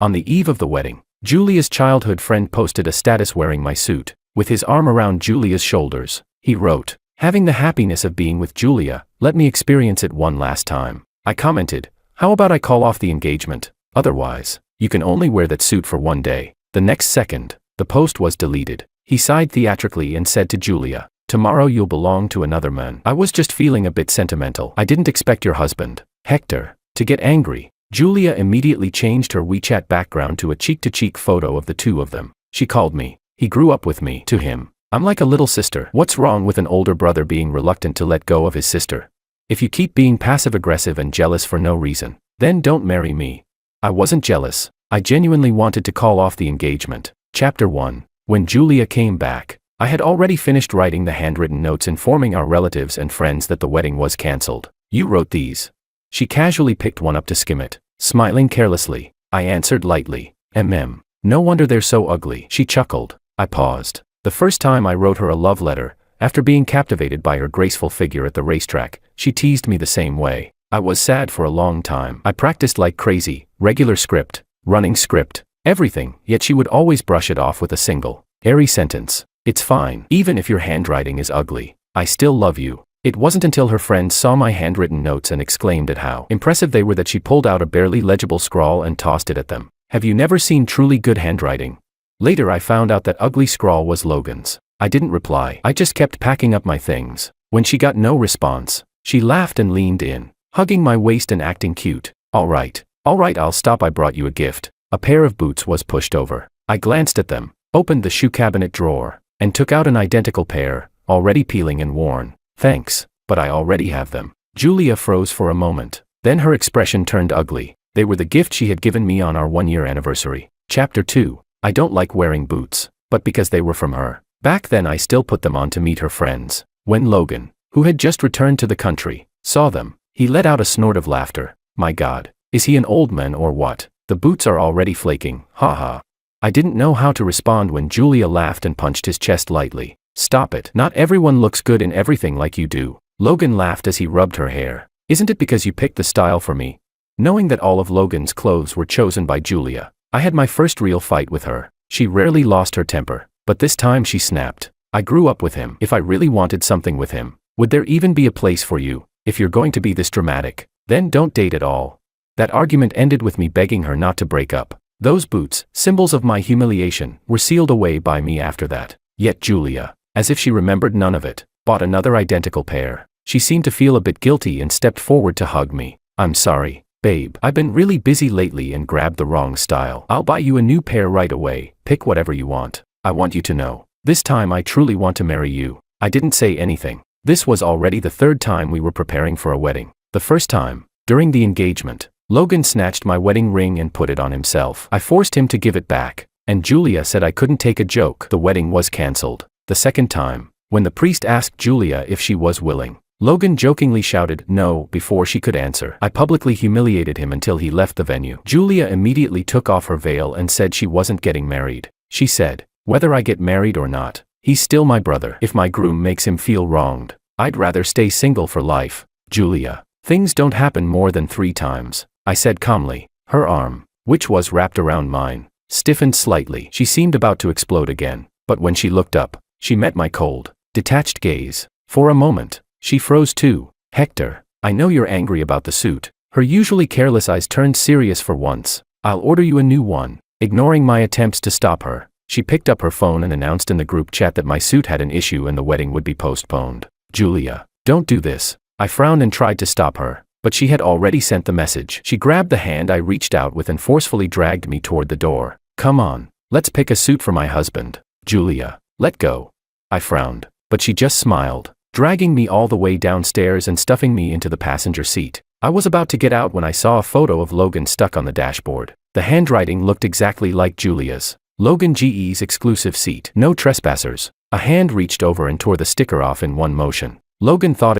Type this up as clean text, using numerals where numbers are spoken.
On the eve of the wedding, Julia's childhood friend posted a status wearing my suit. With his arm around Julia's shoulders, he wrote, "Having the happiness of being with Julia, let me experience it one last time." I commented, "How about I call off the engagement? Otherwise, you can only wear that suit for one day." The next second, the post was deleted. He sighed theatrically and said to Julia, "Tomorrow you'll belong to another man." I was just feeling a bit sentimental. "I didn't expect your husband, Hector, to get angry." Julia immediately changed her WeChat background to a cheek-to-cheek photo of the two of them. She called me. "He grew up with me." To him, "I'm like a little sister." What's wrong with an older brother being reluctant to let go of his sister? If you keep being passive-aggressive and jealous for no reason, then don't marry me. I wasn't jealous. I genuinely wanted to call off the engagement. Chapter 1. When Julia came back, I had already finished writing the handwritten notes informing our relatives and friends that the wedding was cancelled. "You wrote these?" She casually picked one up to skim it, smiling carelessly. I answered lightly, "No wonder they're so ugly." She chuckled. I paused. The first time I wrote her a love letter, after being captivated by her graceful figure at the racetrack, she teased me the same way. I was sad for a long time. I practiced like crazy, regular script, running script, everything, yet she would always brush it off with a single, airy sentence. "It's fine. Even if your handwriting is ugly, I still love you." It wasn't until her friends saw my handwritten notes and exclaimed at how impressive they were that she pulled out a barely legible scrawl and tossed it at them. "Have you never seen truly good handwriting?" Later I found out that ugly scrawl was Logan's. I didn't reply. I just kept packing up my things. When she got no response, she laughed and leaned in, hugging my waist and acting cute. All right, I'll stop. I brought you a gift." A pair of boots was pushed over. I glanced at them, opened the shoe cabinet drawer, and took out an identical pair, already peeling and worn. "Thanks, but I already have them." Julia froze for a moment. Then her expression turned ugly. They were the gift she had given me on our one-year anniversary. Chapter 2. I don't like wearing boots, but because they were from her. Back then I still put them on to meet her friends. When Logan, who had just returned to the country, saw them, he let out a snort of laughter. "My God, is he an old man or what? The boots are already flaking, ha." I didn't know how to respond when Julia laughed and punched his chest lightly. "Stop it. Not everyone looks good in everything like you do." Logan laughed as he rubbed her hair. "Isn't it because you picked the style for me?" Knowing that all of Logan's clothes were chosen by Julia, I had my first real fight with her. She rarely lost her temper, but this time she snapped. "I grew up with him. If I really wanted something with him, would there even be a place for you? If you're going to be this dramatic, then don't date at all." That argument ended with me begging her not to break up. Those boots, symbols of my humiliation, were sealed away by me after that. Yet Julia, as if she remembered none of it, bought another identical pair. She seemed to feel a bit guilty and stepped forward to hug me. "I'm sorry, babe. I've been really busy lately and grabbed the wrong style. I'll buy you a new pair right away. Pick whatever you want. I want you to know, this time I truly want to marry you." I didn't say anything. This was already the third time we were preparing for a wedding. The first time, during the engagement, Logan snatched my wedding ring and put it on himself. I forced him to give it back, and Julia said I couldn't take a joke. The wedding was cancelled. The second time, when the priest asked Julia if she was willing, Logan jokingly shouted no before she could answer. I publicly humiliated him until he left the venue. Julia immediately took off her veil and said she wasn't getting married. She said, "Whether I get married or not, he's still my brother. If my groom makes him feel wronged, I'd rather stay single for life." "Julia, things don't happen more than 3 times. I said calmly. Her arm, which was wrapped around mine, stiffened slightly. She seemed about to explode again, but when she looked up, she met my cold, detached gaze. For a moment, she froze too. "Hector, I know you're angry about the suit." Her usually careless eyes turned serious for once. "I'll order you a new one." Ignoring my attempts to stop her, she picked up her phone and announced in the group chat that my suit had an issue and the wedding would be postponed. "Julia, don't do this." I frowned and tried to stop her, but she had already sent the message. She grabbed the hand I reached out with and forcefully dragged me toward the door. "Come on, let's pick a suit for my husband." "Julia, let go." I frowned, but she just smiled, dragging me all the way downstairs and stuffing me into the passenger seat. I was about to get out when I saw a photo of Logan stuck on the dashboard. The handwriting looked exactly like Julia's. "Logan GE's exclusive seat. No trespassers." A hand reached over and tore the sticker off in one motion. Logan thought